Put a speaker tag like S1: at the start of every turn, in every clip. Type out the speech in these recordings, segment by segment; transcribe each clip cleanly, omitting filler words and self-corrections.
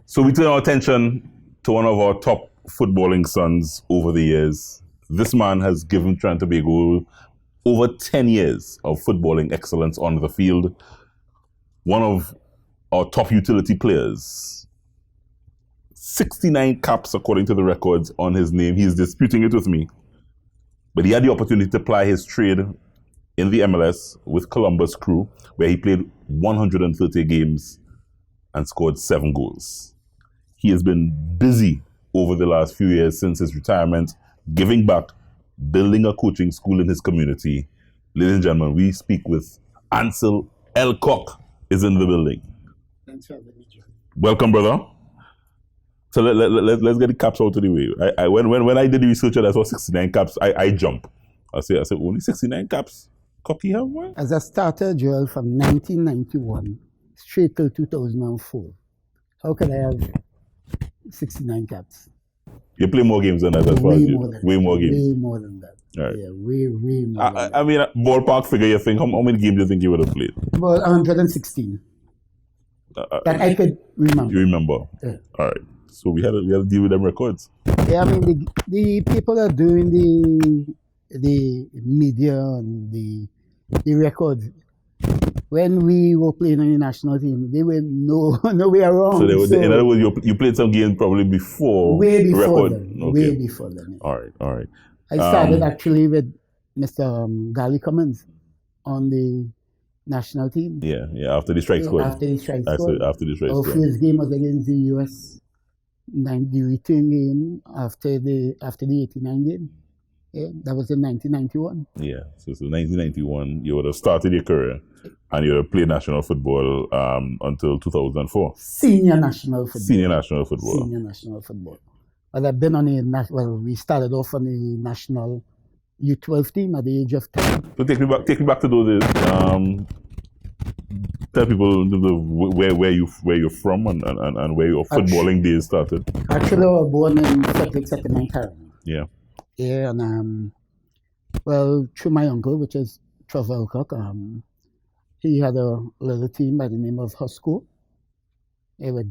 S1: So we turn our attention to one of our top footballing sons over the years. This man has given Trinidad and Tobago over 10 years of footballing excellence on the field. One of our top utility players. 69 caps according to the records on his name. He's disputing it with me. But he had the opportunity to ply his trade in the MLS with Columbus Crew, where he played 130 games and scored 7 goals. He has been busy over the last few years since his retirement, giving back, building a coaching school in his community. Ladies and gentlemen, we speak with Ansel Elcock is in the building.
S2: Thanks for having me, John.
S1: Welcome, brother. So let's get the caps out of the way. When I did the research and I saw 69 caps, I jumped. I said, only 69 caps? Cocky have one?
S2: As a starter, Joel, from 1991 straight till 2004, how could I have 69 caps?
S1: You play more games than that, as far as you. Way more games.
S2: Way more than that.
S1: Right.
S2: Yeah, way more than that.
S1: I mean, ballpark figure, you think, how many games do you think you would have played?
S2: About 116. That I could remember.
S1: You remember?
S2: Yeah.
S1: All right. So we had to deal with them records.
S2: Yeah, I mean, the people are doing the media and the records. When we were playing on the national team, they were nowhere wrong.
S1: So, in other words, you played some games probably before
S2: way before
S1: record.
S2: them.
S1: Okay.
S2: Way before them.
S1: All right.
S2: I started actually with Mr. Gally Cummins on the national team.
S1: Yeah. After the strike squad.
S2: After the strike
S1: Our
S2: squad. First game was against the US. The return game after the 89 game. Yeah, that was in 1991.
S1: Yeah, so 1991, you would have started your career and you would have played national football until 2004.
S2: Senior national football. Well, I've been on we started off on the national Ep12 team at the age of 10.
S1: So take me back to those days. Tell people where you're from and where your footballing days started.
S2: Actually, I was born in Frederick, Carolina.
S1: Yeah.
S2: Yeah, and through my uncle, which is Trevor Alcock, he had a little team by the name of Husko. It was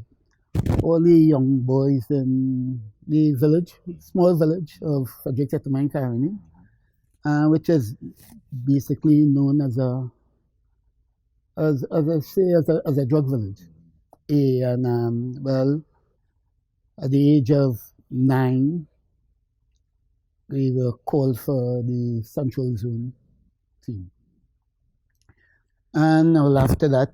S2: all the young boys in the village, small village of Frederick, Carolina, which is basically known as a drug village. And at the age of 9, we were called for the Central Zone team. And after that,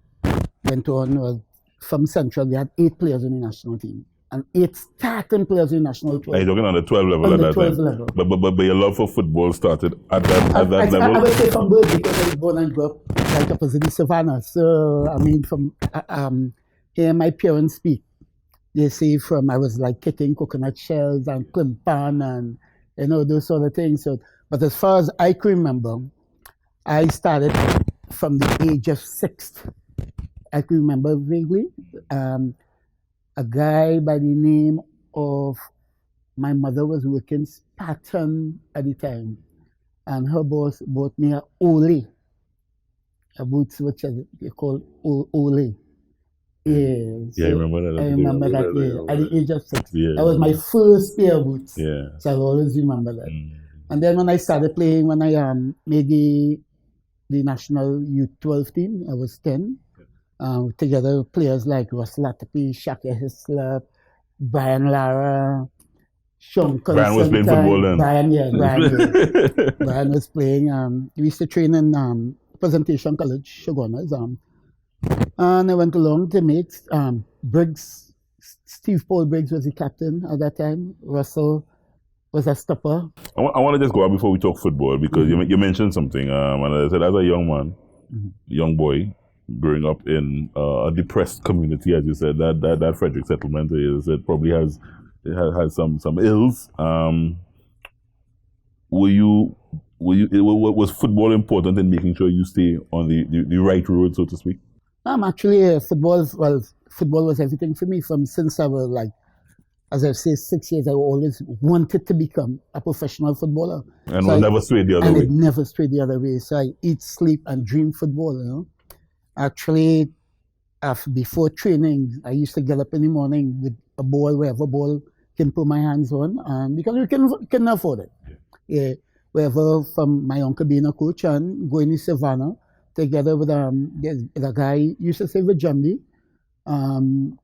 S2: went on, from Central, we had 8 players in the national team. And 8 starting players in the national 12.
S1: Are you talking on the 12 level at that time?
S2: Level.
S1: But your love for football started at that level?
S2: I would say from birth, because I was born and grew up right opposite the savannah. So, I mean, from hearing my parents speak, they say I was like kicking coconut shells and klimpan and those sort of things. So, but as far as I can remember, I started from the age of 6. I can remember vaguely. A guy by the name of, my mother was working Spartan at the time, and her boss bought me a Ole, a boots which they call Ole.
S1: Yeah, I remember that.
S2: I remember that,
S1: yeah.
S2: At the age of 6.
S1: Yeah.
S2: That was my first pair of boots.
S1: Yeah.
S2: So I'll always remember that. And then when I started playing, when I made the national Ep12 team, I was 10. Together with players like Russ Latapi, Shaka Hislop, Brian Lara, Sean Constantine.
S1: Brian was playing football then.
S2: Brian was playing. We used to train in Presentation College, Shogunas. And I went along to mates. Briggs, Steve Paul Briggs was the captain at that time. Russell was a stopper.
S1: I want to just go out before we talk football, because you mentioned something. And I said, as a young man, young boy, growing up in a depressed community, as you said, that Frederick settlement probably has some ills. Was football important in making sure you stay on the right road, so to speak?
S2: Actually, football was everything for me since I was as I say, 6 years. I always wanted to become a professional footballer.
S1: And so never strayed the other way.
S2: And never strayed the other way. So I eat, sleep, and dream football. Actually, before training, I used to get up in the morning with a ball, wherever ball can put my hands on, and because we can afford it. Yeah, wherever from my uncle being a coach and going to Savannah together with a guy used to say with Johnny, and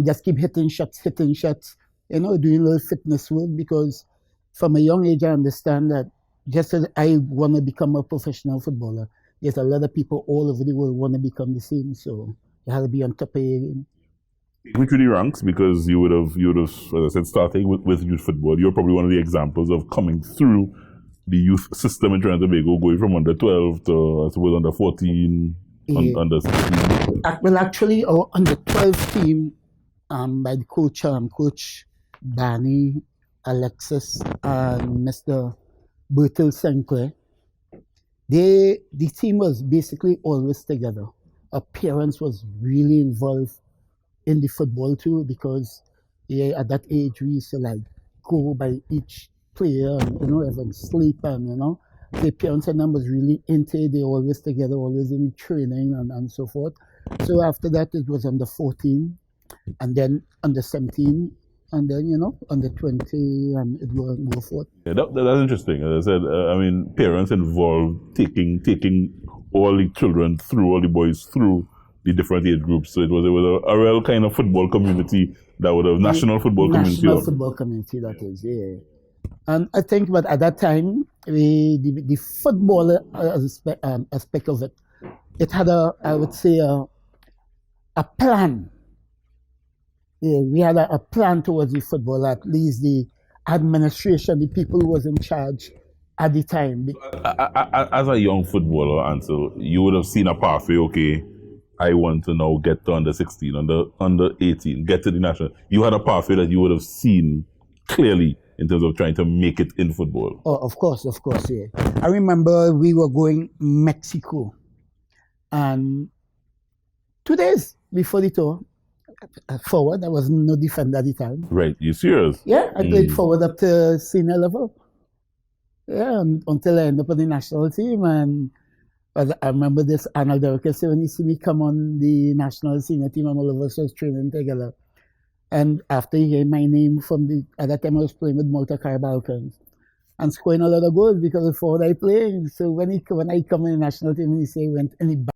S2: just keep hitting shots, doing a little fitness work because from a young age I understand that just as I want to become a professional footballer, there's a lot of people all over the world want to become the same. So you have to be on top of your game.
S1: Which really ranks because you would have, as I said, starting with youth football. You're probably one of the examples of coming through the youth system in Trinidad and Tobago, going from under 12 to, I suppose, under 14, under 16.
S2: Well, actually, our under 12 team by the Coach Danny, Alexis, and Mr. Bertil Sinclair. The team was basically always together. Our parents was really involved in the football too because at that age we used to like go by each player and everyone sleep and the parents and them was really into it. They always together, always in training and so forth. So after that it was under 14 and then under 17 and then under 20 and it will go forth.
S1: Yeah, that's interesting. As I said, parents involved taking all the children through, all the boys through the different age groups. So it was a real kind of football community that would have national football community.
S2: National football community, that is, yeah. And I think, but at that time, the football aspect of it, it had I would say, a plan. Yeah, we had a plan towards the football, at least the administration, the people who was in charge at the time.
S1: As a young footballer, Ansel, you would have seen a pathway, okay, I want to now get to under 16, under 18, get to the national. You had a pathway that you would have seen clearly in terms of trying to make it in football.
S2: Oh, of course, yeah. I remember we were going Mexico, and 2 days before the tour, forward, I was no defender at the time.
S1: Right, you serious?
S2: Yeah, I played forward up to senior level. Yeah, until I ended up on the national team, and I remember this Arnold Derrick say when he see me come on the national senior team and all of us was training together. And after he heard my name at that time I was playing with Malta Balkans and scoring a lot of goals because of forward I played. So when I come in the national team, he say went in the back,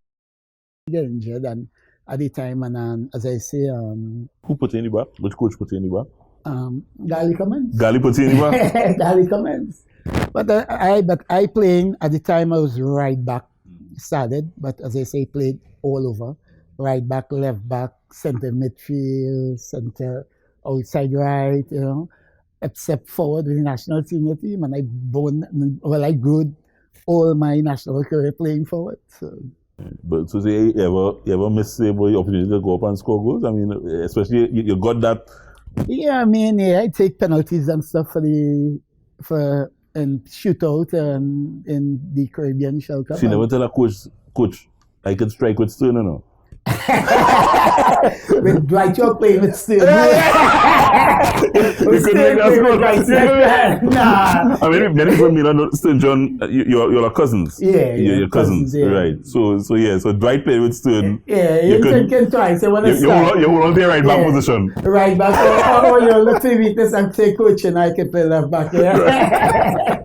S2: get injured and at the time and as I say
S1: who put you in the back? Which coach put you in the back?
S2: Gali Cummins.
S1: Gali put you in the back?
S2: Gali Cummins. But I playing at the time I was right back started, but as I say, played all over. Right back, left back, center midfield, center outside right, except forward with the national senior team. And I grew all my national career playing forward. So.
S1: But so say you ever miss the opportunity to go up and score goals? I mean, especially you got that.
S2: Yeah, I take penalties and stuff and shootout in the Caribbean Shell Cup.
S1: So you never tell a coach, I can strike with Stern or no?
S2: With Dwight, you're playing with Stern.
S1: You couldn't make that score. Nah. I mean, many people know Stern John, you're cousins.
S2: Yeah,
S1: you're cousins. Yeah. Right. So Dwight played with Stern.
S2: Yeah, you can try. So when
S1: you hold the right back position.
S2: Right back. Look for weakness and take coach and I can play left back. Yeah.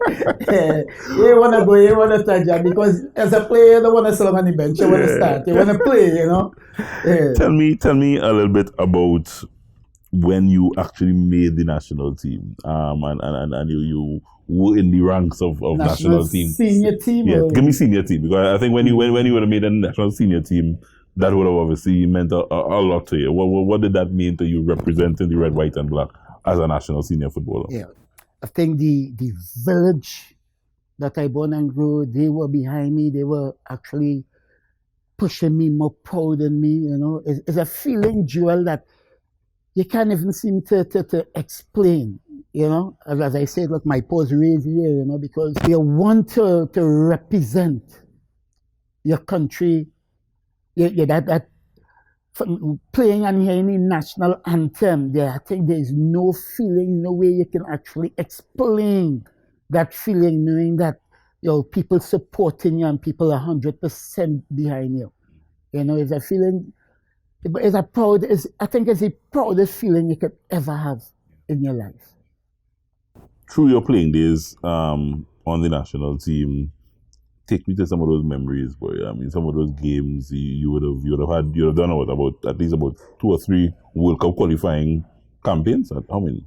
S2: You want to go, you want to touch that because as a player, you don't want to sit on the bench. You want to start. You want to play, Yeah.
S1: Tell me a little bit about when you actually made the national team, and you were in the ranks of national team.
S2: Senior team.
S1: Yeah, give me senior team because I think when you would have made a national senior team, that would have obviously meant a lot to you. What did that mean to you representing the red, white, and black as a national senior footballer?
S2: Yeah, I think the village that I born and grew, they were behind me. They were actually pushing me, more proud than me, It's a feeling, Joel, that you can't even seem to explain, As I said, look, my paws raised here, because you want to represent your country. That playing and hearing the national anthem, I think there's no feeling, no way you can actually explain that feeling, knowing that people supporting you and people 100% behind you. It's a feeling It's I think it's the proudest feeling you could ever have in your life.
S1: Through your playing days on the national team, take me to some of those memories, boy. I mean, some of those games you would have done at least about 2 or 3 World Cup qualifying campaigns. How many?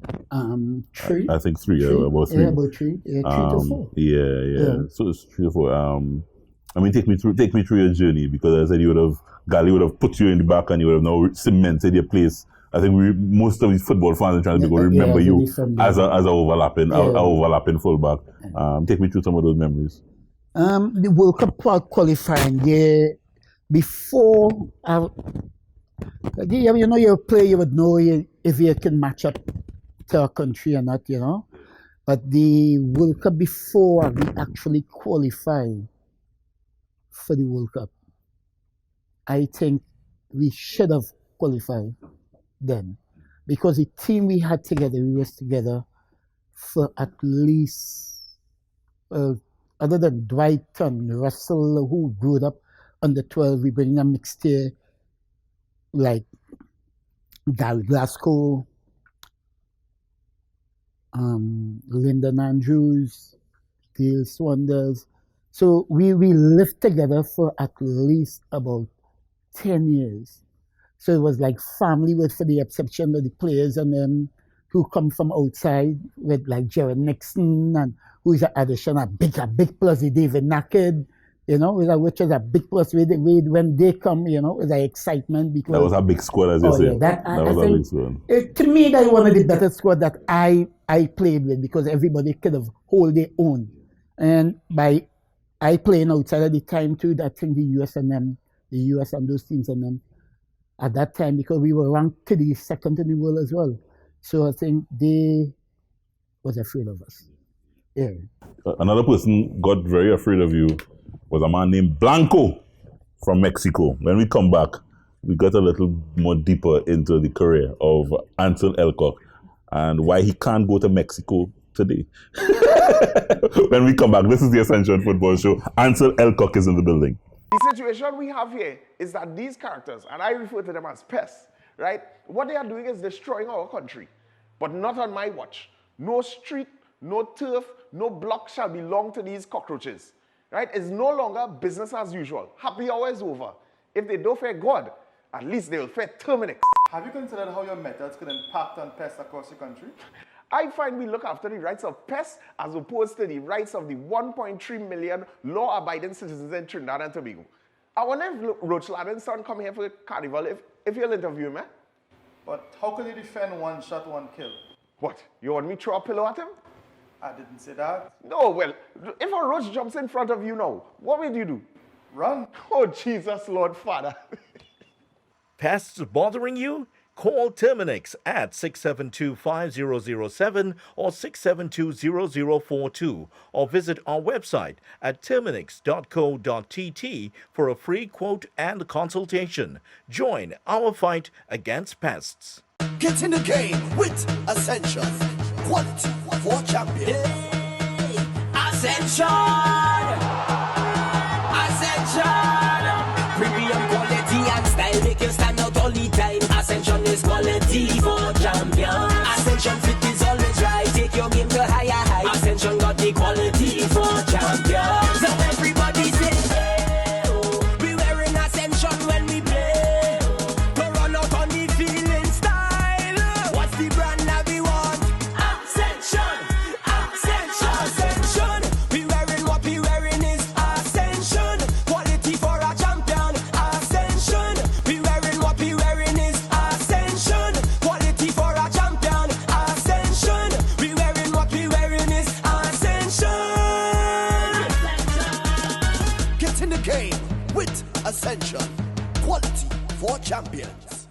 S2: 3.
S1: I think 3. About 3.
S2: Yeah, about 3. Yeah, 3 to 4.
S1: Yeah. So it's 3 or 4. I mean, take me through your journey, because I said Gali would have put you in the back and you would have now cemented your place. I think most of these football fans are trying to remember you as a overlapping fullback. Take me through some of those memories.
S2: The World Cup qualifying, before you play, you would know if you can match up to a country or not, But the World Cup before we actually qualified for the World Cup, I think we should have qualified then, because the team we had together, we was together for at least, other than Dwight and Russell, who grew up under 12, we bring a mixed year like Gary Glasgow, Lyndon Andrews, Dale Swanders. So we lived together for at least about 10 years. So it was like family, with for the exception of the players and them who come from outside, with like Jared Nixon, and who is an addition, a big plus, the David Naked, which is a big plus when they come, it's an excitement, because
S1: that was a big squad, as you say.
S2: Yeah,
S1: that was a big squad.
S2: To me, that's one of the better squad that I played with, because everybody could have hold their own. And by I playing outside at the time too, I think the US and those teams and them at that time, because we were ranked to the second in the world as well. So I think they was afraid of us. Yeah.
S1: Another person got very afraid of you was a man named Blanco from Mexico. When we come back, we got a little more deeper into the career of Ansel Elcock and why he can't go to Mexico today. When we come back, this is the Ascension Football Show. Ansel Elcock is in the building.
S3: The situation we have here is that these characters, and I refer to them as pests, right? What they are doing is destroying our country, but not on my watch. No street, no turf, no block shall belong to these cockroaches, right? It's no longer business as usual. Happy hour is over. If they don't fear God, at least they will fear Terminix.
S4: Have you considered how your methods could impact on pests across the country?
S3: I find we look after the rights of pests as opposed to the rights of the 1.3 million law-abiding citizens in Trinidad and Tobago. I wonder if Roach Ladden's son come here for carnival, if you'll interview him, eh?
S4: But how could you defend one shot, one kill?
S3: What? You want me to throw a pillow at him?
S4: I didn't say that.
S3: No, well, if a roach jumps in front of you now, what will you do?
S4: Run.
S3: Oh, Jesus, Lord Father.
S5: Pests bothering you? Call Terminix at 672-5007 or 672-0042 or visit our website at terminix.co.tt for a free quote and consultation. Join our fight against pests.
S6: Get in the game with Ascension. Quality for champions. Hey, Ascension! Ascension! Premium quality and style make you stand out all the time. Ascension is quality for champions. Ascension fit is always right. Take your game to higher heights. Ascension got the quality for champions. So everybody say, hey, oh, we wearing Ascension when we play. To run out on the field in style. What's the brand that we want? Ascension, Ascension, Ascension. We wearing what we wearing is Ascension. Quality for a champion. Ascension. We wearing what we wearing is Ascension. Quality for a champion. Ascension. We wearing what we wearing is Ascension. Get in the game with Ascension. Quality for champions.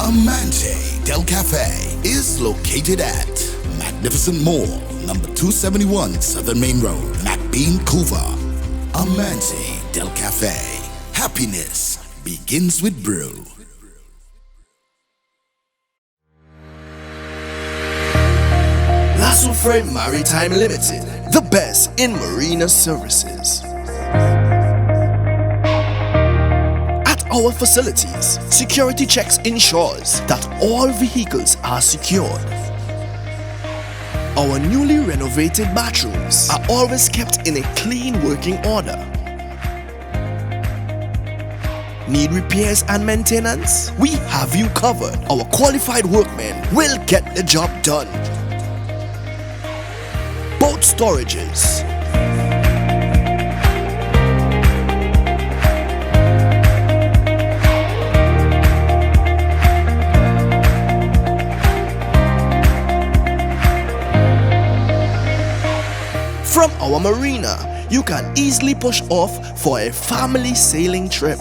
S7: Amante Del Cafe is located at Magnificent Mall, number 271 Southern Main Road, McBean, Couva. Amante Del Cafe. Happiness begins with brew.
S8: Lasso Freight Maritime Limited, the best in marina services. At our facilities, security checks ensures that all vehicles are secured. Our newly renovated bathrooms are always kept in a clean working order. Need repairs and maintenance? We have you covered. Our qualified workmen will get the job done. Boat storages, from our marina, you can easily push off for a family sailing trip.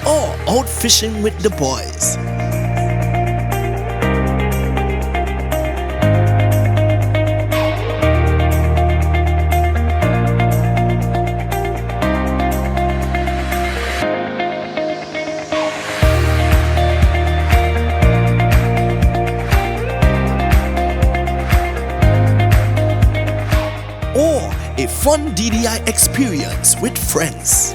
S8: Or out fishing with the boys. Or a fun DDI experience with friends.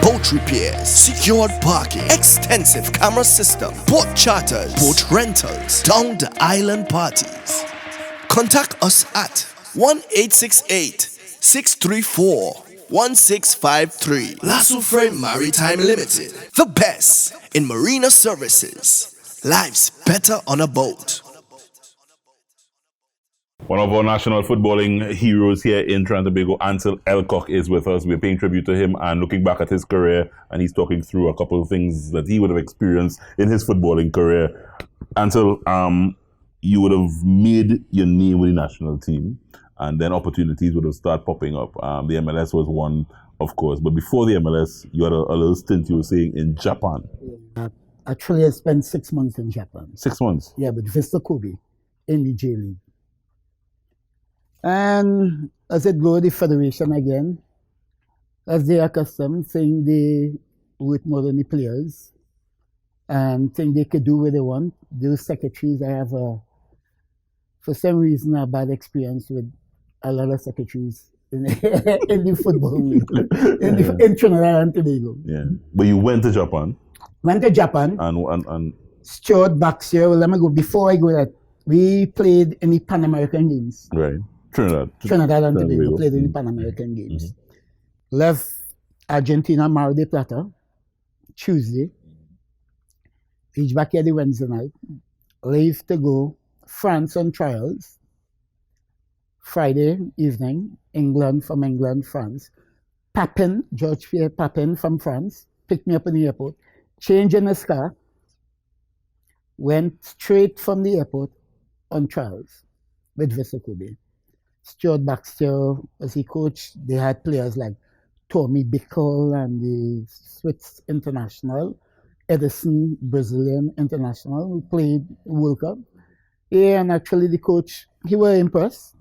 S8: Boat repairs, secured parking, extensive camera system, boat charters, boat rentals, down the island parties. Contact us at 1-868-634-1653. Lasso Freight Maritime Limited, the best in marina services. Life's better on a boat.
S1: One of our national footballing heroes here in Trinidad and Tobago, Ansel Elcock, is with us. We're paying tribute to him and looking back at his career, and he's talking through a couple of things that he would have experienced in his footballing career. Ansel, you would have made your name with the national team, and then opportunities would have started popping up. The MLS was one, of course, but before the MLS, you had a little stint, you were saying, in Japan.
S2: Actually, I spent 6 months in Japan.
S1: 6 months?
S2: Yeah, with Vista Kobe in the J League. And as it go, the federation again, as they are accustomed, saying they work more than the players and think they could do what they want. Those secretaries, I have, for some reason, a bad experience with a lot of secretaries in, in the football league, in Trinidad and Tobago.
S1: Yeah. But you went to Japan.
S2: Went to Japan.
S1: And
S2: Stuart Baxter, well, let me go. Before I go there, we played in the Pan American Games.
S1: Right. Trinidad
S2: and Tobago played in the Pan American Games. Left Argentina, Mar del Plata, Tuesday. Reached back here the Wednesday night. Leave to go France on trials. Friday evening, from England, France. Papin, George-Pierre Papin from France, picked me up in the airport, changed in his car, went straight from the airport on trials with Vista Kobe. Stuart Baxter, as he coached, they had players like Tommy Bickel and the Swiss international, Edison, Brazilian international, who played World Cup. Yeah, and actually the coach, he was impressed.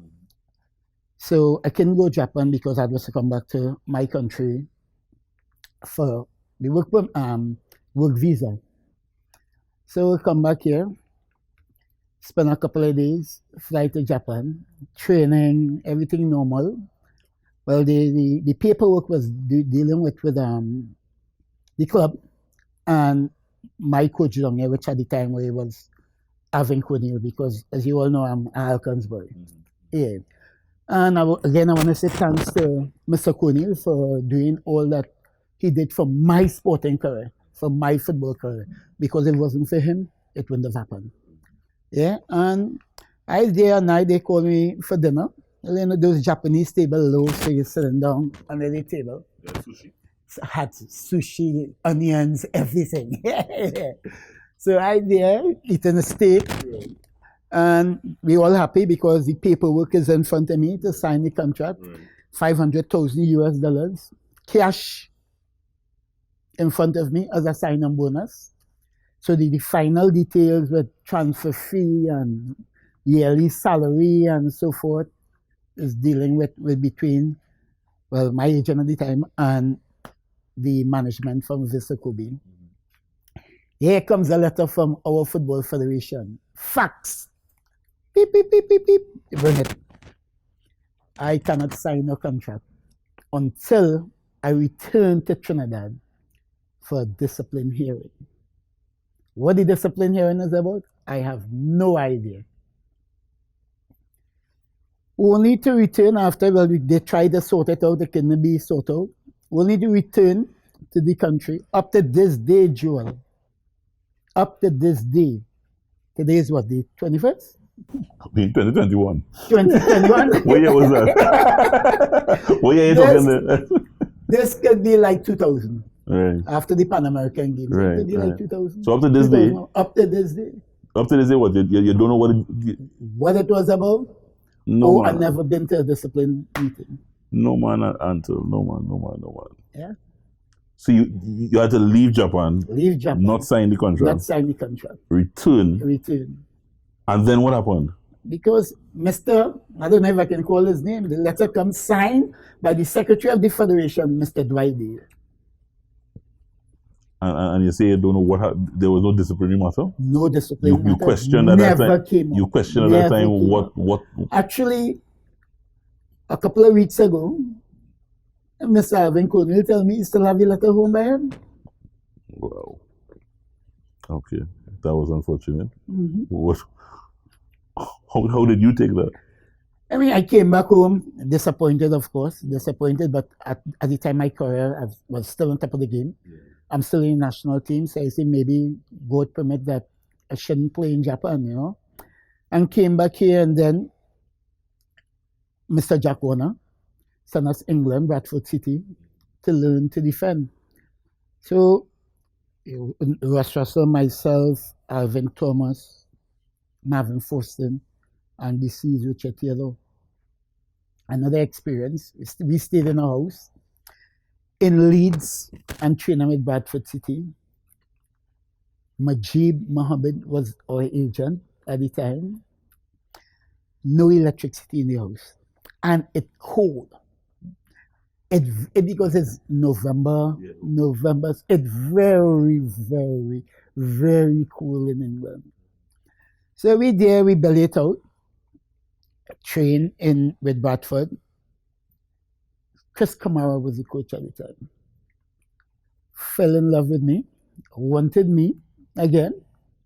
S2: So I couldn't go to Japan because I was to come back to my country for the work visa. So I come back here, spend a couple of days, fly to Japan, training, everything normal. Well, the paperwork was dealing with the club and my coach down here, which at the time where he was Avin Cornell, because as you all know, I'm Alcansbury. Yeah. And I want to say thanks to Mr. Cornell for doing all that he did for my sporting career, for my football career, because if it wasn't for him, it wouldn't have happened. Yeah, and I there and night they called me for dinner You know, those Japanese table low, so you're sitting down under the table.
S1: Sushi.
S2: Had sushi, onions, everything. So I there eating a steak, and we all happy because the paperwork is in front of me to sign the contract, $500,000 cash in front of me as a sign-on bonus. So the final details with transfer fee and yearly salary and so forth is dealing with between, well, my agent at the time and the management from Vista Kobe. Here comes a letter from our Football Federation. Fax. Beep, beep, beep, beep, beep. Bring it. I cannot sign a contract until I return to Trinidad for a discipline hearing. What the discipline hearing is about, I have no idea. Only to return after, well, they tried to sort it out, it couldn't be sorted out. Only to return to the country up to this day, Joel. Up to this day. Today is what, the 21st?
S1: In 2021.
S2: 2021?
S1: What year was that? What year are you talking about?
S2: This could be like 2000.
S1: Right.
S2: After the Pan American Games.
S1: Right,
S2: It could be
S1: right.
S2: like 2000.
S1: So up to this day?
S2: Up to this day.
S1: Up to this day, what? You don't know what
S2: What it was about?
S1: No,
S2: I've
S1: man.
S2: never been to a discipline meeting.
S1: No, man, until. No, man.
S2: Yeah?
S1: So you had to leave Japan,
S2: Leave Japan.
S1: not sign the contract,
S2: Not sign the contract.
S1: return, and then what happened?
S2: Because Mr., I don't know if I can call his name, the letter comes signed by the Secretary of the Federation, Mr. Dwight Dale.
S1: And you say you don't know what happened. There was no disciplinary matter?
S2: No discipline.
S1: You questioned at that time?
S2: Never came up.
S1: You questioned at that
S2: Never
S1: time
S2: came
S1: what?
S2: up. Actually, a couple of weeks ago, Mr. Alvin Cornell tell me he still have the letter home by him.
S1: Wow. Okay. That was unfortunate.
S2: Mm-hmm.
S1: How did you take that?
S2: I mean, I came back home, disappointed, of course, but at the time my career, I was still on top of the game. Yeah. I'm still in the national team, so I say maybe God permit that I shouldn't play in Japan, you know. And came back here, and then Mr. Jack Warner sent us England, Bradford City, to learn to defend. So, Ross Russell, myself, Alvin Thomas, Marvin Forston, and this is Richard Taylor. Another experience. We stayed in a house in Leeds and training with Bradford City. Majib Mohammed was our agent at the time. No electricity in the house. And it's cold. Because it's November, it's very, very, very cool in England. So we belly it out, train in with Bradford. Chris Kamara was the coach at the time. Fell in love with me, wanted me again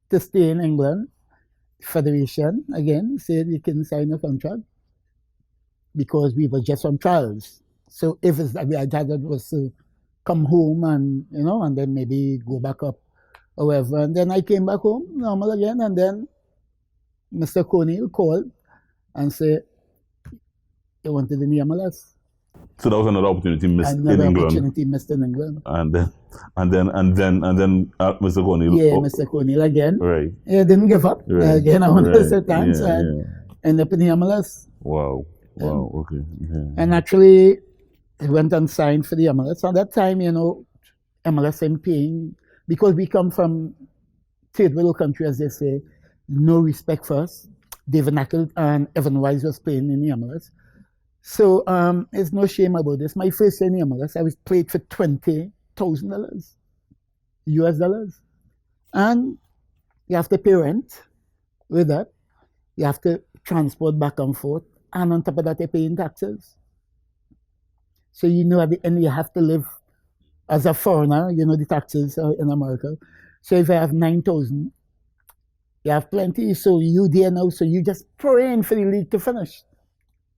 S2: to stay in England. Federation again said we can sign a contract because we were just on trials. So if it's that we had it was to come home and and then maybe go back up or whatever. And then I came back home normal again, and then Mr. Coney called and said he wanted in the MLS.
S1: So that was another opportunity missed in England.
S2: Another opportunity missed in England.
S1: And then Mr. Cornell.
S2: Yeah, Mr. Cornell again.
S1: Right.
S2: Yeah, didn't give up.
S1: Right.
S2: Again, I wanted to say thanks
S1: Yeah,
S2: and ended up in the MLS.
S1: Wow. Wow. Okay. Yeah.
S2: And actually, he went and signed for the MLS. At that time, MLS ain't paying because we come from third world country, as they say. No respect for us. David Nackle and Evan Wise was playing in the MLS. So there's no shame about this. My first year in the MLS, I was played for $20,000 US dollars. And you have to pay rent with that. You have to transport back and forth. And on top of that, you're paying taxes. So at the end, you have to live as a foreigner, the taxes in America. So if I have 9,000, you have plenty. So you there now, so you just praying for the league to finish.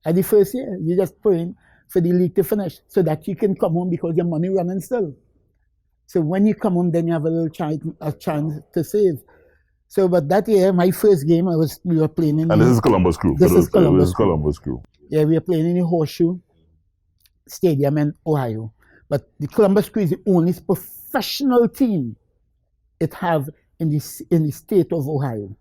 S2: At the first year, you're just praying for the league to finish so that you can come home because your money running still. So when you come home, then you have a chance to save. So, but that year, my first game, we were playing in.
S1: And this is Columbus Crew.
S2: This is Columbus
S1: Crew.
S2: Yeah, we were playing in the Horseshoe Stadium in Ohio. But the Columbus Crew is the only professional team it have in the state of Ohio.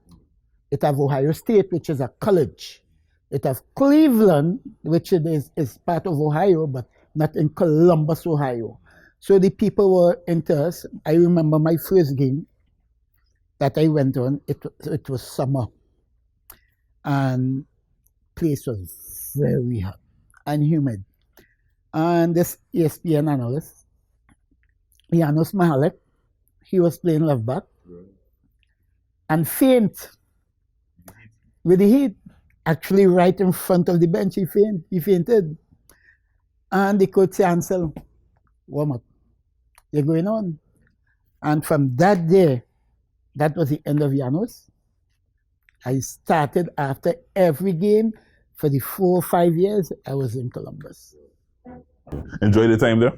S2: It have Ohio State, which is a college. It have Cleveland, which is part of Ohio, but not in Columbus, Ohio. So the people were into us. I remember my first game that I went on, it was summer. And place was very hot and humid. And this ESPN analyst, Janos Mahalek, he was playing left back and faint with the heat. Actually, right in front of the bench, he fainted. And the coach said, Ansel, warm up. You're going on. And from that day, that was the end of Janos. I started after every game for the 4 or 5 years I was in Columbus.
S1: Enjoy the time there?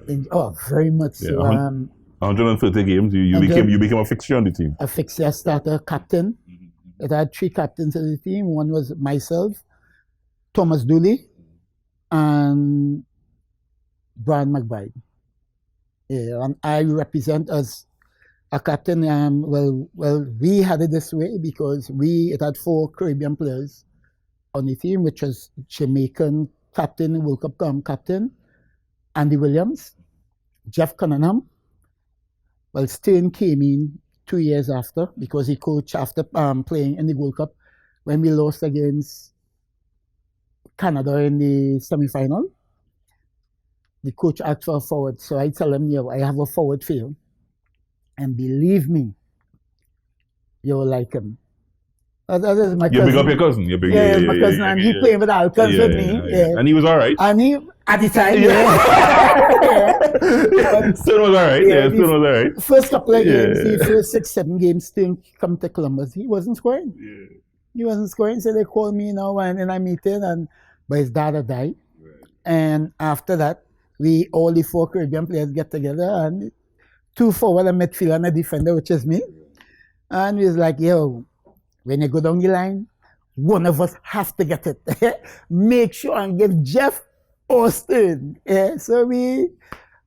S2: Very much so.
S1: 130 games, you became a fixture on the team.
S2: A fixture, starter, captain. It had 3 captains of the team. One was myself, Thomas Dooley, and Brian McBride. Yeah, and I represent as a captain. We had it this way because it had 4 Caribbean players on the team, which was Jamaican captain, World Cup captain, Andy Williams, Jeff Cunningham. Well, Stern came in 2 years after because he coached after playing in the World Cup when we lost against Canada in the semi-final. The coach asked for a forward, so I tell him, I have a forward for you. And believe me, you'll like him. That is my cousin.
S1: You big up your cousin.
S2: My cousin, and he played with Alcons with me. Yeah.
S1: And he was all right.
S2: And he, at the time,
S1: Stern was all right. Stern was all right.
S2: First couple of games, the first 6, 7 games, Stern come to Columbus, he wasn't scoring. He wasn't scoring, so they called me now and in a meeting, but his dad had died. And after that, all the 4 Caribbean players get together, and 2 forward, a midfielder and a defender, which is me. And we was like, when you go down the line, one of us has to get it. Make sure and give Jeff or Stern. So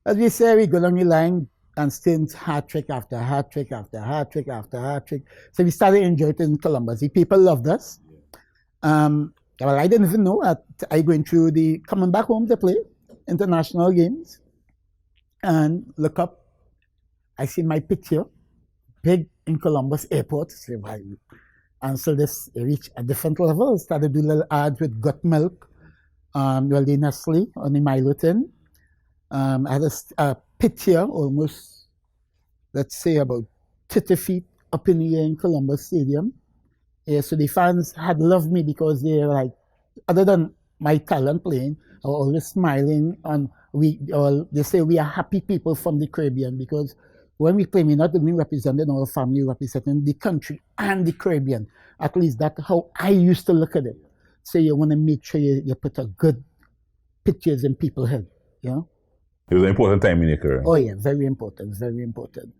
S2: as we say, we go down the line, and Stern's hat trick after hat trick after hat trick after hat trick. So we started enjoying it in Columbus. The people loved us. Well, I didn't even know that I going through coming back home to play international games, and look up, I see my picture, big in Columbus Airport. Say, wow. And so this reached a different level. Started doing little ads with gut milk, the Nestle on the Milo tin. I had a picture almost, let's say about 30 feet up in the air in Columbus Stadium. So the fans had loved me because they were like, other than my talent playing, I was always smiling. And they say we are happy people from the Caribbean because when we play, we're not only representing our family, representing the country and the Caribbean. At least that's how I used to look at it. So you want to make sure you put a good pictures in people's head. It
S1: was an important time in your career.
S2: Oh yeah, very important, very important.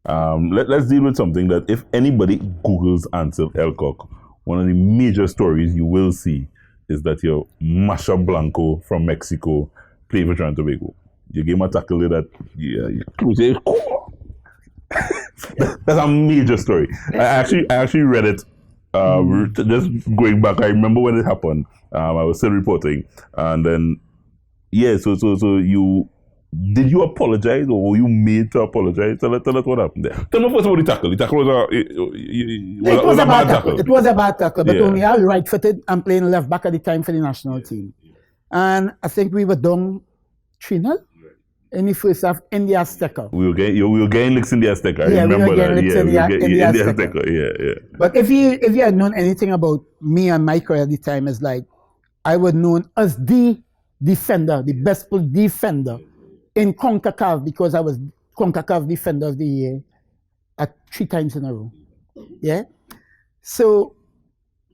S1: Let's deal with something that if anybody Googles Ansel Elcock, one of the major stories you will see is that your Masha Blanco from Mexico played for Trinidad and Tobago. You gave him a tackle that, that's a major story. I actually read it. Just going back, I remember when it happened. I was still reporting, and then so you. Did you apologize, or were you made to apologize? Tell us what happened there. Tell me first about the tackle. The tackle was a bad tackle.
S2: It was a bad tackle, but only I was right-footed and playing left back at the time for the national team. And I think we were down 3-0 in the first half in the Azteca.
S1: We were getting licks in the Azteca. I remember that.
S2: In the Azteca. But if you had known anything about me and my career at the time, it's like I was known as the defender, the best defender in CONCACAF, because I was CONCACAF Defender of the Year at 3 times in a row. Yeah. So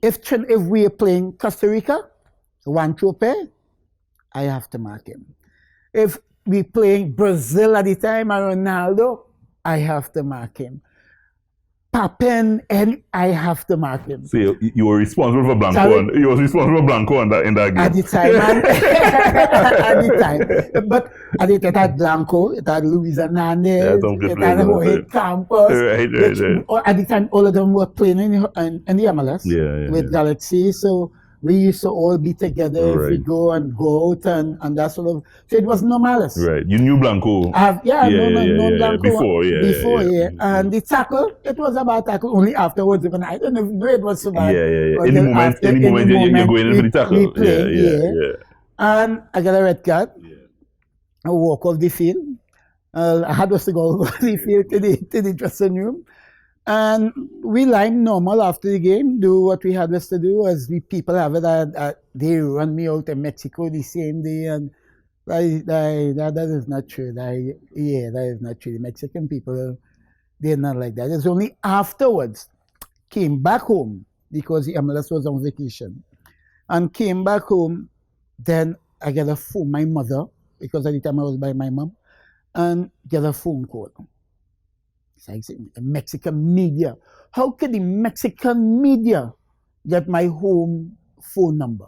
S2: if we are playing Costa Rica, Juan Trope, I have to mark him. If we playing Brazil at the time and Ronaldo, I have to mark him. popping, and I have to mark him.
S1: So you were responsible for Blanco.
S2: Sorry?
S1: You was responsible for Blanco in that game.
S2: At the time, at the time. But at the time, it had Blanco, it had Luis Hernandez,
S1: some good
S2: it
S1: players
S2: had
S1: on the
S2: Jorge
S1: team.
S2: Campos.
S1: Right.
S2: At the time, all of them were playing in the MLS with Galaxy. So we used to all be together if we go out and that sort of. So it was no malice.
S1: Right. You knew Blanco.
S2: No Blanco
S1: before,
S2: And the tackle, it was a bad tackle only afterwards. Even I don't even know it was so bad.
S1: Any moment you're going in for the tackle.
S2: We played, And I got a red card. I walk off the field. I had us to go off the field to the dressing room. And we lined normal after the game, do what we had us to do, as the people have it. They run me out of Mexico the same day, and that is not true. That is not true. The Mexican people, they're not like that. It's only afterwards, came back home, because the MLS was on vacation, and came back home, then I get a phone, my mother, because at the time I was by my mom, and get a phone call. It's like Mexican media. How could the Mexican media get my home phone number?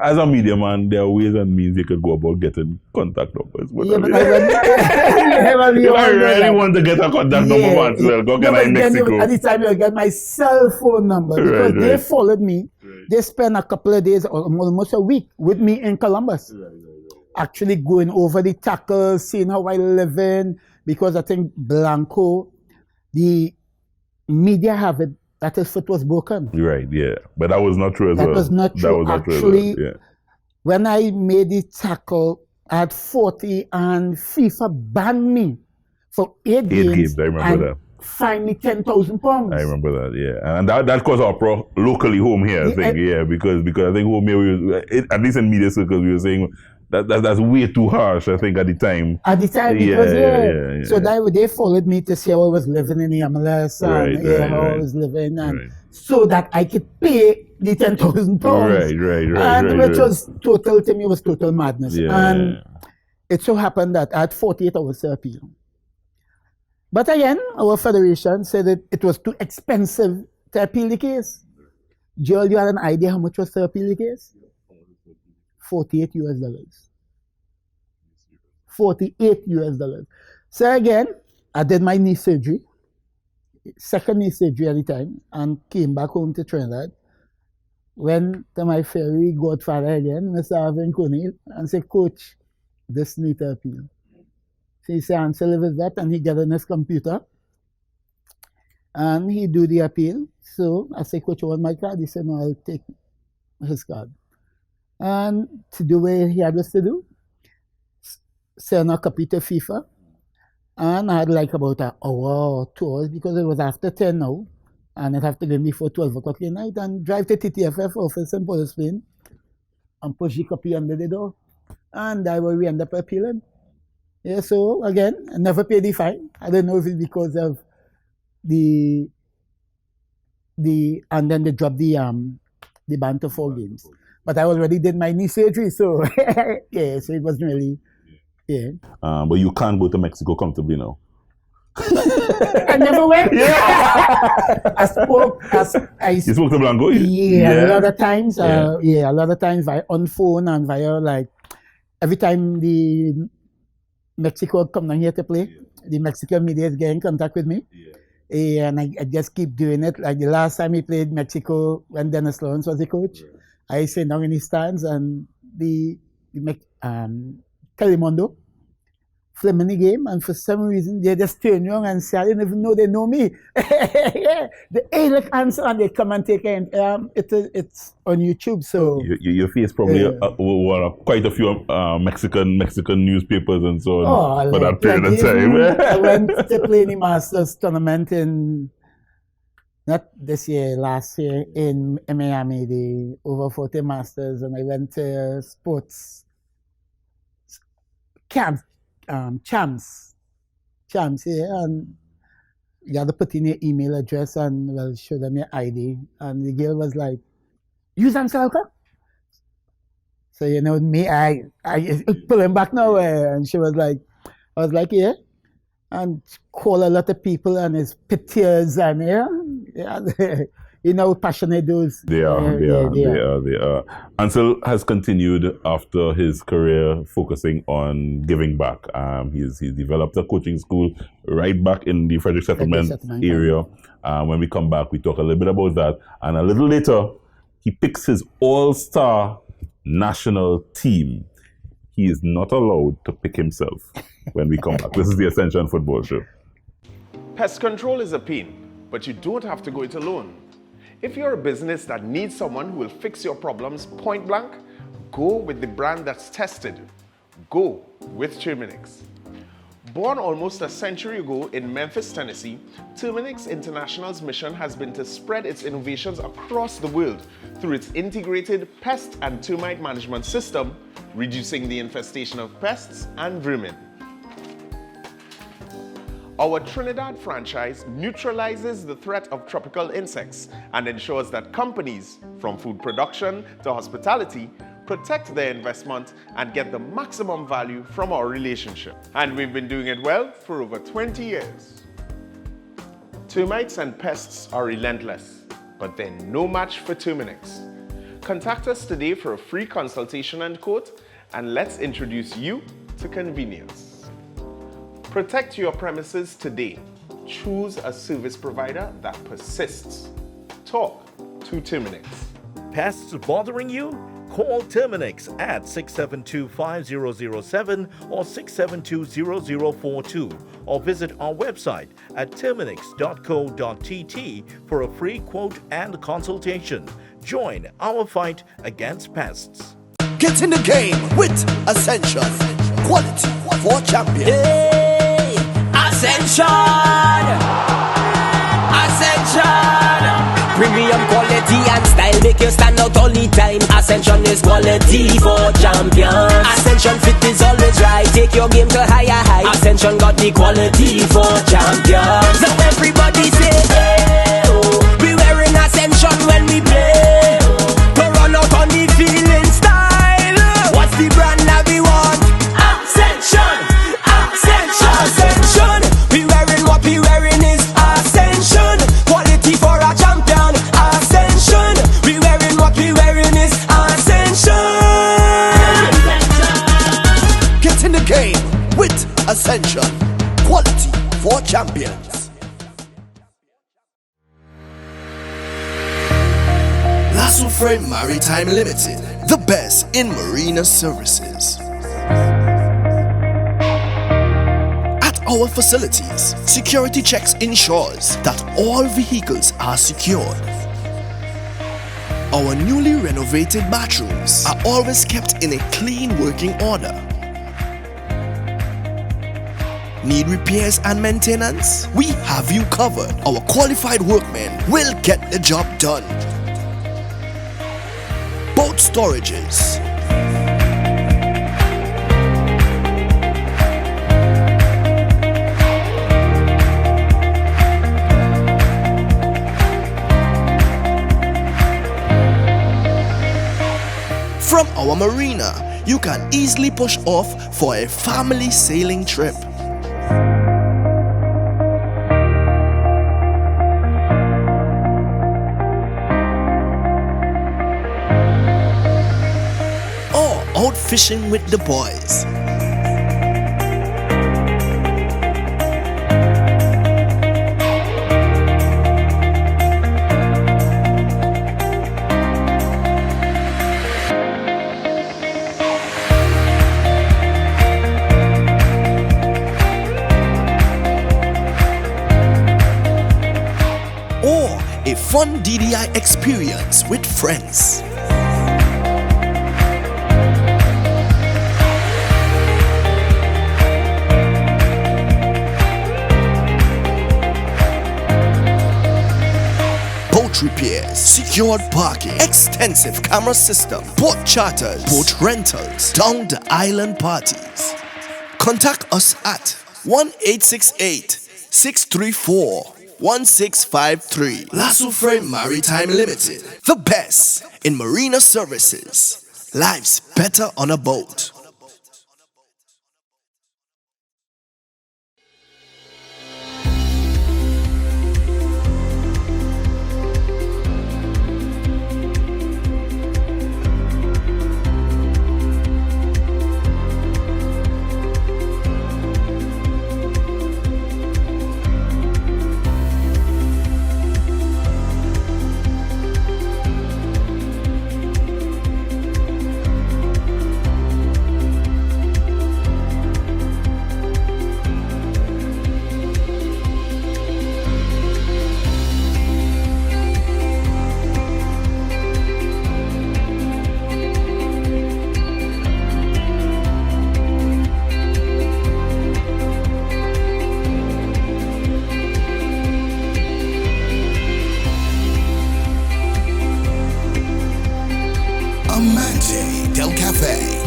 S1: As a media man, there are ways and means you could go about getting contact numbers. But
S2: But
S1: if I really want to get a contact number once, well, go get in Mexico.
S2: At the time, I got my cell phone number, because they followed me. They spent a couple of days, or almost a week, with me in Columbus. Actually going over the tackles, seeing how I live in, because I think Blanco, the media have it that his foot was broken.
S1: Right, yeah. But that was not true as well.
S2: That was not true. Actually, when I made the tackle at 40 and FIFA banned me for 8 games.
S1: I remember that.
S2: Fined me £10,000.
S1: I remember that, yeah. And that caused uproar locally home here, I think, because I think home here, at least in media circles, we were saying, that's way too harsh, I think, at the time.
S2: At the time, because so they followed me to see how I was living in the MLS and how I was living, and so that I could pay the £10,000. And which was total, to me, was total madness. And it so happened that I had 48 hours to appeal. But again, our federation said that it was too expensive to appeal the case. Joel, you had an idea how much was to appeal the case? $48 US. $48 US. So again, I did my knee surgery, second knee surgery at the time, and came back home to Trinidad. Went to my fairy godfather again, Mr. Arvin Coney, and said, Coach, this need to appeal. So he said, answer with that, and he got on his computer, and he do the appeal. So I said, Coach, you want my card? He said, no, I'll take his card. And to do what he had us to do, send a copy to FIFA, and I had like about an hour or 2 hours, because it was after 10 now, and I'd have to leave before 12 o'clock at night, and drive to TTFF office in Port of Spain, and push the copy under the door, and that's where we end up appealing. Yeah, so again, I never paid the fine. I don't know if it's because of and then they dropped the ban to 4 games. But I already did my knee surgery, so so it wasn't really,
S1: but you can't go to Mexico comfortably now.
S2: I never went. I spoke
S1: You spoke to Blanco?
S2: A lot of times. A lot of times on phone and via, like, every time the Mexico come down here to play, the Mexican media is getting in contact with me. And I just keep doing it. Like the last time we played Mexico, when Dennis Lawrence was the coach, I sit down in the stands, and the Telemundo filming the game, and for some reason they just turn around and say, I didn't even know they know me. They look answer, and they come and take it. It's on YouTube, so
S1: your face probably quite a few Mexican newspapers and so on for that period of time.
S2: I went to play the Masters tournament in, not this year, last year, in Miami, the over 40 Masters, and I went to sports camp, champs, and you got to put in your email address and show them your ID. And the girl was like, "You Salka?" So me, I pull him back now, and she was like, I was like, yeah. and call a lot of people and his pictures and yeah, you know how passionate those.
S1: They are. Ansel has continued after his career focusing on giving back. He's developed a coaching school right back in the Frederick Settlement area. When we come back, we talk a little bit about that. And a little later, he picks his all-star national team. He is not allowed to pick himself when we come back. This is the Ascension Football Show.
S3: Pest control is a pain, but you don't have to go it alone. If you're a business that needs someone who will fix your problems point blank, go with the brand that's tested. Go with Terminix. Born almost a century ago in Memphis, Tennessee, Terminix International's mission has been to spread its innovations across the world through its integrated pest and termite management system, reducing the infestation of pests and vermin. Our Trinidad franchise neutralizes the threat of tropical insects and ensures that companies, from food production to hospitality, protect their investment and get the maximum value from our relationship. And we've been doing it well for over 20 years. Termites and pests are relentless, but they're no match for Terminix. Contact us today for a free consultation and quote, and let's introduce you to convenience. Protect your premises today. Choose a service provider that persists. Talk to Terminix.
S5: Pests bothering you? Call Terminix at 672-5007 or 672-0042 or visit our website at terminix.co.tt for a free quote and consultation. Join our fight against pests.
S8: Get in the game with Ascension. Quality for champions.
S6: Hey, Ascension! Ascension! Premium quality and style make you stand out all the time. Ascension is quality for champions. Ascension fit is always right. Take your game to higher heights. Ascension got the quality for champions. So everybody say, hey, oh. We wearing Ascension when we play. To run out on the field in style. What's the brand that we want? Ascension! Ascension! Ascension! We wearing what we wearing is Ascension. Quality for a champion. Ascension. We wearing what we wearing is Ascension.
S8: Get in the game with Ascension. Quality for champions. Lasso Frame Maritime Limited, the best in marina services. At our facilities, security checks ensures that all vehicles are secured. Our newly renovated bathrooms are always kept in a clean working order. Need repairs and maintenance? We have you covered. Our qualified workmen will get the job done. Boat storages, from our marina, you can easily push off for a family sailing trip. Or out fishing with the boys. Or a fun DDI experience with friends. Boat repairs, secured parking, extensive camera system, boat charters, boat rentals, down the island parties. Contact us at 1-868-634-1653. Lasso Frame Maritime Limited, the best in marina services. Life's better on a boat.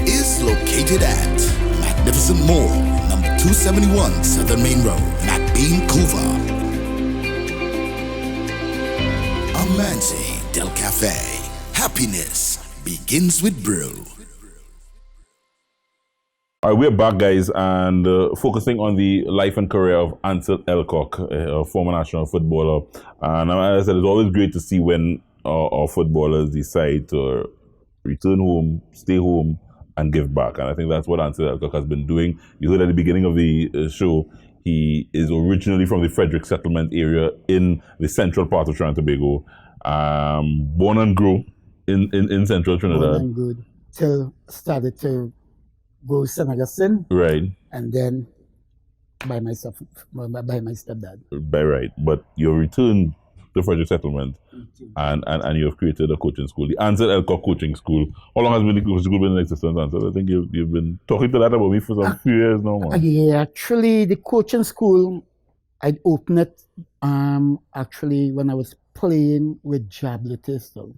S7: is located at Magnificent Mall, number 271 Southern Main Road, McBean, Couva. Amanzi Del Cafe. Happiness begins with brew.
S1: All right, we're back, guys, and focusing on the life and career of Ansel Elcock, a former national footballer. And as I said, it's always great to see when our footballers decide to return home, stay home, and give back. And I think that's what Ansel Elcock has been doing. You heard at the beginning of the show, he is originally from the Frederick Settlement area in the central part of Trinidad and Tobago. Born and grew in central Trinidad.
S2: Born and good till started to go to St. Augustine,
S1: Right.
S2: and then by my stepdad.
S1: Right. But you returned to Frederick Settlement and you have created a coaching school, the Ansel Elcock Coaching School. How long has the coaching school been in existence, Ansel? I think you've been talking to that about me for some few years now, man.
S2: Yeah, actually, the coaching school, I opened it actually when I was playing with Jabletis, though.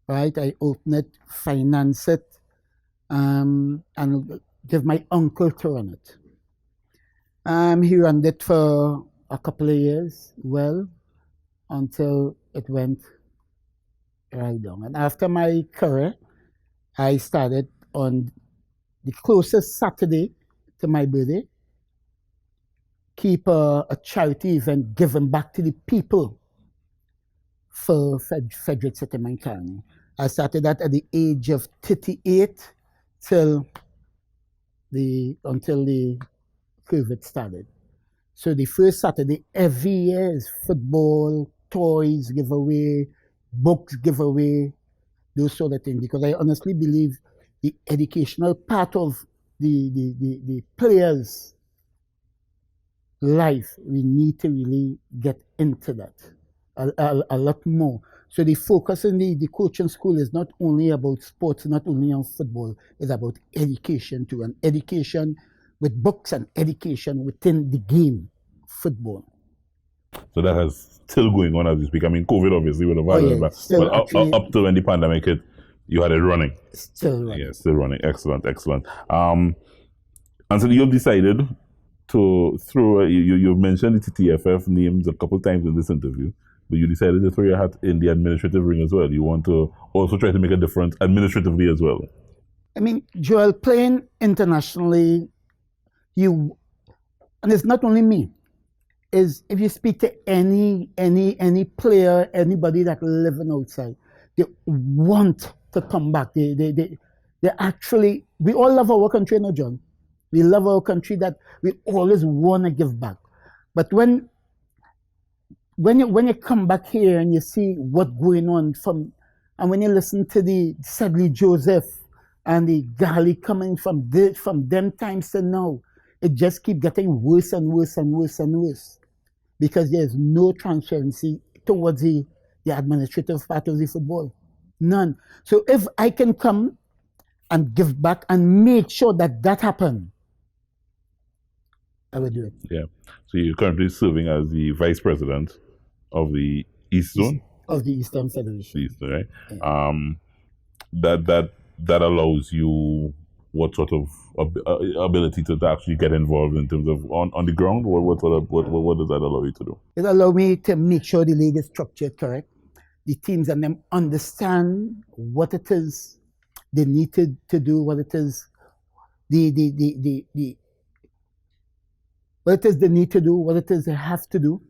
S2: Right? I opened it, finance it, and give my uncle to run it. He ran it for a couple of years, well, until it went right down. And after my career, I started on the closest Saturday to my birthday, keep a charity event given back to the people for Frederick Settlement County. I started that at the age of 38 until the COVID started. So the first Saturday every year is football, toys giveaway, books giveaway, those sort of things. Because I honestly believe the educational part of the players' life, we need to really get into that a lot more. So the focus in the coaching school is not only about sports, not only on football, it's about education too, and education with books and education within the game, football.
S1: So that has still going on as we speak. I mean, COVID obviously would have had it, but up to when the pandemic hit, you had it running.
S2: Still running.
S1: Yeah, still running. Excellent. And so you've decided to throw, you've mentioned the TTFF names a couple times in this interview, but you decided to throw your hat in the administrative ring as well. You want to also try to make a difference administratively as well.
S2: I mean, Joel, playing internationally, and it's not only me, is if you speak to any player, anybody that living outside, they want to come back. They actually, we all love our country, no, John. We love our country that we always want to give back. But when you come back here and you see what's going on and when you listen to the Sedley Joseph and the Gali coming from them times to now, it just keeps getting worse and worse and worse and worse because there's no transparency towards the administrative part of the football. None. So if I can come and give back and make sure that happens, I will do it.
S1: Yeah. So you're currently serving as the vice president of the East Zone?
S2: Of the Eastern Federation.
S1: East, right?
S2: Yeah.
S1: That allows you what sort of ability to actually get involved in terms of on the ground? What does that allow you to do?
S2: It allows me to make sure the league is structured correct. The teams and them understand what it is they need to do, what it is what it is they need to do, what it is they have to do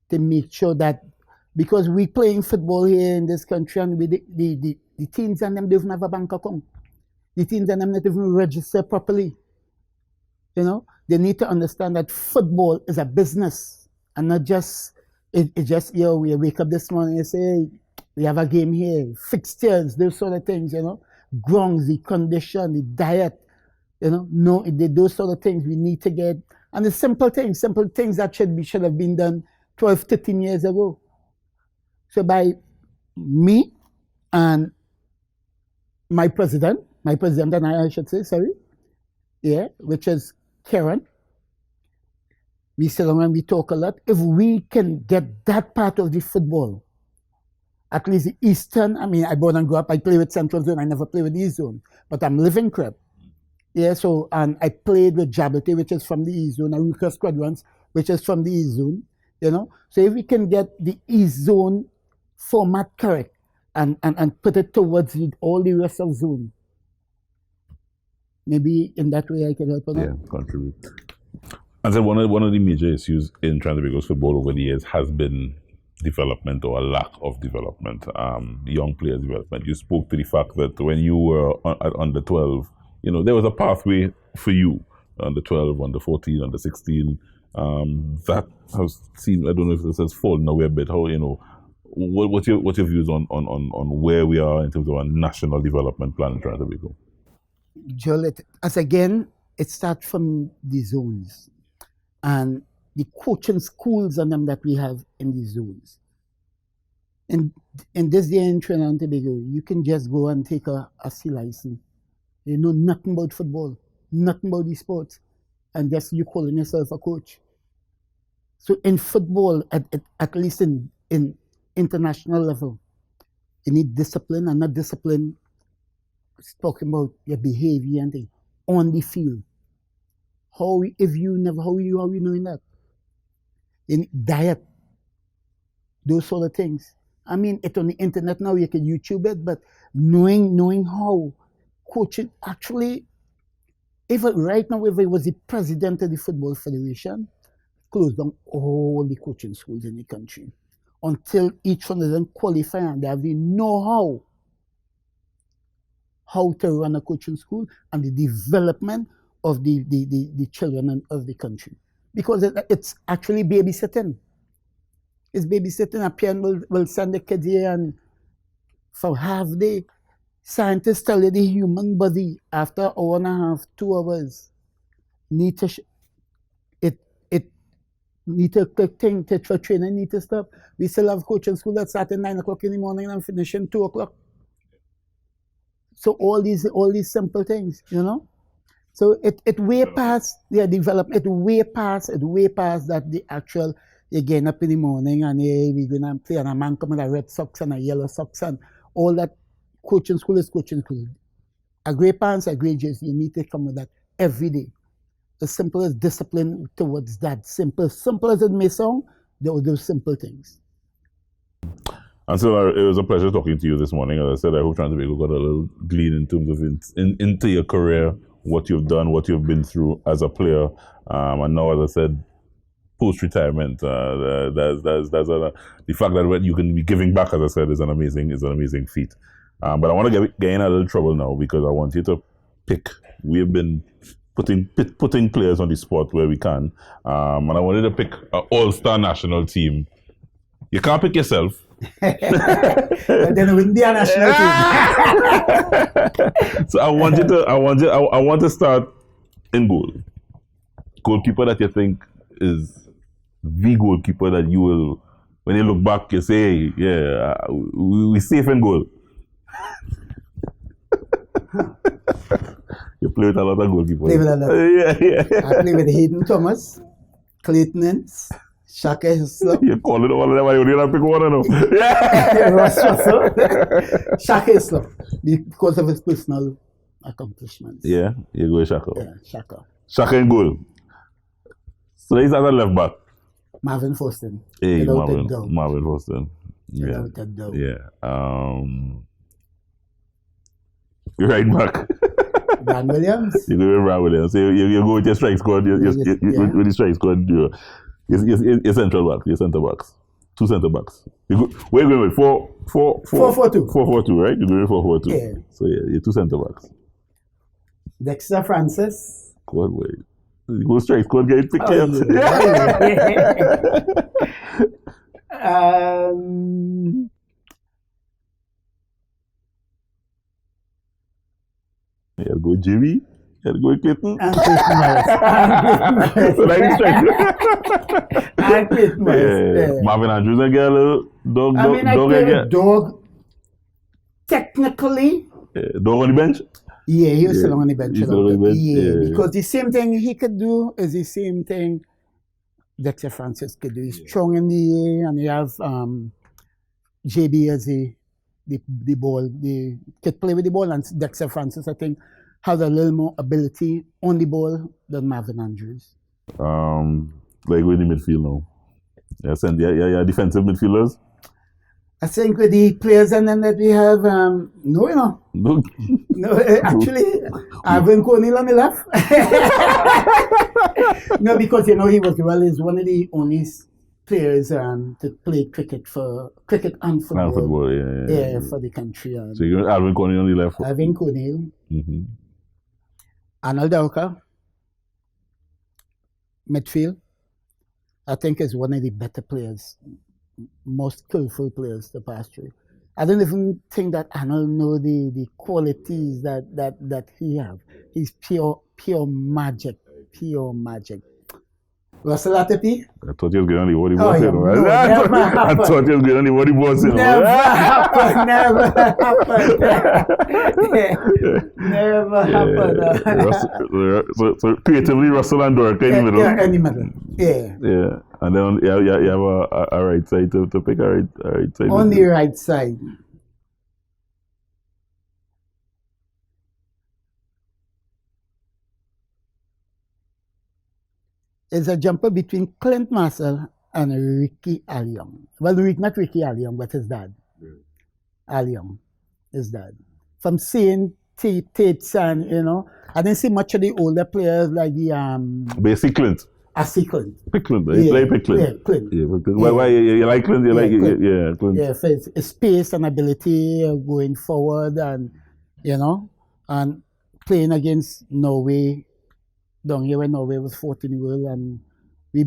S2: to make sure that, because we playing football here in this country and the teams and them don't have a bank account. The teams and them not even register properly. You know, they need to understand that football is a business and not just, it's just, we wake up this morning and say, hey, we have a game here, fixtures, those sort of things, grounds, the condition, the diet, those sort of things we need to get. And the simple things that should have been done 12, 13 years ago. So by me and my president and I should say, which is Karen, we sit down and we talk a lot. If we can get that part of the football at least the Eastern, I mean, I born and grew up, I play with Central Zone, I never play with East Zone, but I'm living crib. Yeah, so, and I played with Jabate, which is from the East Zone, and Ruka Squadrons, which is from the East Zone, you know. So if we can get the East Zone format correct and put it towards all the rest of zone, maybe in that way I can help.
S1: Yeah, contribute. And so one of the major issues in Trinidad football over the years has been development or a lack of development, young players' development. You spoke to the fact that when you were at under 12, you know, there was a pathway for you, under 12, under 14, under 16. That has seemed, I don't know if this has fallen away a bit. How, you know, what's your views on where we are in terms of our national development plan in Trinidad?
S2: Joel, as again, it starts from the zones and the coaching schools and them that we have in the zones. In this day in Trinidad and Tobago, you can just go and take a C license. You know nothing about football, nothing about the sports, and just you calling yourself a coach. So in football, at least in international level, you need discipline, and not discipline. It's talking about your behavior and things on the field. How are we knowing that? In diet, those sort of things. I mean, it's on the internet now, you can YouTube it, but knowing how coaching actually, right now, if I was the president of the Football Federation, close down all the coaching schools in the country until each one of them qualify and they have the know-how how to run a coaching school and the development of the children of the country. Because it's actually babysitting. It's babysitting. A parent will send the kids here and for half day, scientists tell you the human body after an hour and a half, 2 hours, need to need to thing for training, need to stop. We still have coaching school that start at 9 o'clock in the morning and finish at 2 o'clock. So all these simple things, you know. So it way past their development. It way past that the actual you getting up in the morning and we're gonna play and a man come with a red socks and a yellow socks and all that. Coaching school is coaching school. A great pants, a great jersey. You need to come with that every day. As simple as discipline towards that. Simple as it may sound, those simple things.
S1: And so it was a pleasure talking to you this morning. As I said, I hope Trinidad got a little glean in terms of into your career, what you've done, what you've been through as a player, and now, as I said, post-retirement. The fact that you can be giving back, as I said, is an amazing feat. But I want to get in a little trouble now because I want you to pick. We have been putting players on the spot where we can, and I wanted to pick an all-star national team. You can't pick yourself.
S2: But then it wouldn't be a national team.
S1: So I want to start in goal. Goalkeeper that you think is the goalkeeper that you will, when you look back, you say, hey, yeah, we safe in goal. You play with a lot of goalkeepers.
S2: Play with a lot.
S1: Yeah.
S2: I play with Hayden Thomas, Clayton Ince, Shaka Hislop.
S1: You call it all of them, I only have to pick one of them.
S2: Yeah. Ross Russell. Shaka Hislop, because of his personal accomplishments.
S1: Yeah, you go with Shaka.
S2: Yeah, Shaka.
S1: Shaka in goal. So he's at the left back.
S2: Marvin Forston.
S1: Hey,
S2: Marvin
S1: Forston. Yeah.
S2: Without a doubt.
S1: Yeah. You're right back.
S2: Dan Williams.
S1: You go with Brad Williams. So you go with your strike squad. With the strike squad, your central backs, your centre backs, 2 centre backs. Where are you going with 4-4-2? 4-4-2, right? You're going with 4-4-2.
S2: Yeah.
S1: So your 2 centre backs.
S2: Dexter Francis.
S1: God, wait. You go strike squad, get it picked up. You gotta go with Jimmy. You gotta go with Clayton.
S2: And Clayton Morris.
S1: So like strike.
S2: And Clayton Morris.
S1: Yeah. Marvin Andrews and get a little dog.
S2: I mean, I play with Dog. Technically.
S1: Dog on the bench?
S2: Yeah, he was still on the bench.
S1: Yeah,
S2: because the same thing he could do is the same thing Dexter Francis could do. He's strong in the air and he have JB as the ball, the kid play with the ball, and Dexter Francis, I think, has a little more ability on the ball than Marvin Andrews.
S1: Like with the midfield now. Yeah, defensive midfielders.
S2: I think with the players and then that we have, no, actually, Alvin Cornell on the left. No, because, he he's one of the only players to play cricket and football. Yeah, for the country.
S1: So you got Alvin Cornell on the left?
S2: Alvin Cornell.
S1: Mm-hmm.
S2: Arnold Dowker, midfield, I think is one of the better players, most skillful players to pass through. I don't even think that Arnold know the qualities that he have. He's pure magic. Russell Atterby?
S1: I thought you was going to leave what he was in.
S2: No,
S1: I thought you was going to leave what he was in.
S2: Never happened.
S1: So creatively, Russell and Dork in the middle.
S2: Yeah, in the middle. Yeah.
S1: And then you have a right side to pick a right side.
S2: On the right side. Is a jumper between Clint Marcel and Ricky Alliong. Well, not Ricky Alliong, but his dad. Alliong, his dad. From seeing Tate's and, I didn't see much of the older players like the...
S1: Basic Clint.
S2: I see Clint.
S1: Clint, you play Clint.
S2: Yeah, Clint.
S1: Yeah, why you like Clint? You like
S2: Clint.
S1: Yeah, Clint.
S2: Yeah, for his space and ability going forward and, and playing against Norway, down here when Norway was 14 world, and we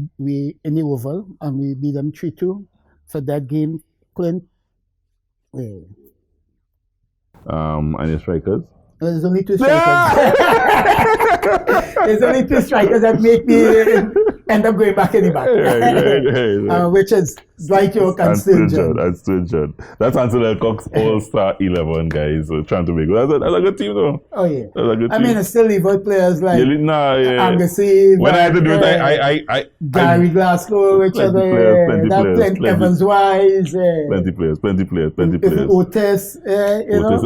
S2: in the Oval, and we beat them 3-2 for that game. Clint. Yeah.
S1: And your strikers?
S2: There's only 2 strikers. There's only 2 strikers that make me end up going back in the back.
S1: Right.
S2: Which is Dwight York and Sturgeon.
S1: That's Ansel Elcock's all-star 11, guys. So trying to make that's a good team, though.
S2: Oh, yeah.
S1: That's a good team.
S2: I mean, I still leave out players like Angus Eve.
S1: When I had to do it,
S2: Gary Glasgow, Richard Evans Wise.
S1: Plenty players.
S2: Otis,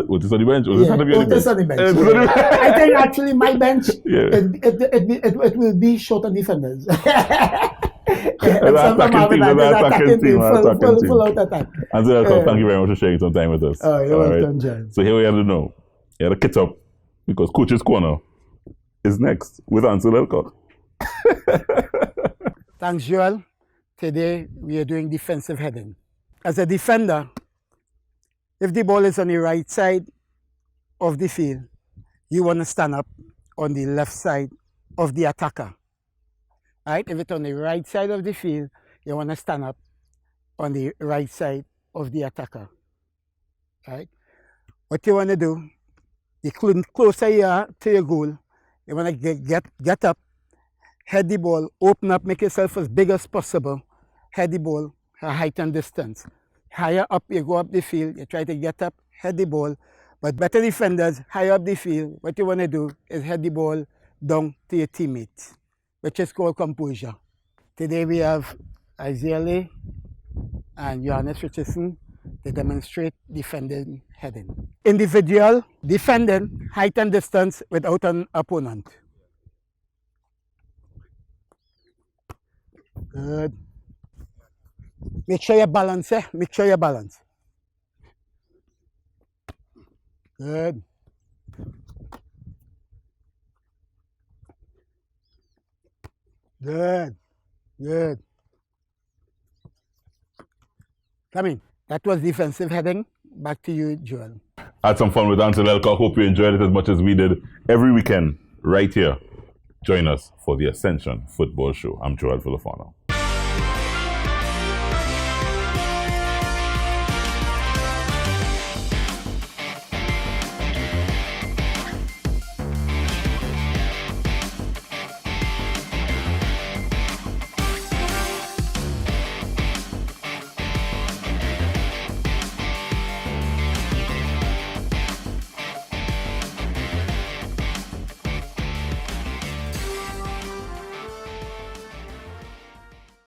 S1: Otis on the bench. Otis on the bench.
S2: I think actually my bench, it will be short on defenders.
S1: Attacking team.
S2: Full out attack.
S1: Ansel Elcock, thank you very much for sharing some time with us.
S2: Oh, you're welcome, John.
S1: So here we have to know. You have to kit up because Coach's Corner is next with Ansel Elcock.
S2: Thanks, Joel. Today we are doing defensive heading. As a defender, if the ball is on the right side of the field, you want to stand up on the left side of the attacker. Right? If it's on the right side of the field, you want to stand up on the right side of the attacker. Right? What you want to do, the closer you are to your goal, you want to get up, head the ball, open up, make yourself as big as possible, head the ball, height and distance. Higher up, you go up the field, you try to get up, head the ball, but better defenders, higher up the field, what you want to do is head the ball down to your teammates, which is called composure. Today we have Isaiah Lee and Johannes Richardson to demonstrate defending heading. Individual defending height and distance without an opponent. Good. Make sure you balance, Make sure you balance. Good. Good. Come in. That was defensive heading. Back to you, Joel.
S1: Had some fun with Ansel Elcock. Hope you enjoyed it as much as we did. Every weekend, right here, join us for the Ascension Football Show. I'm Joel Filofano.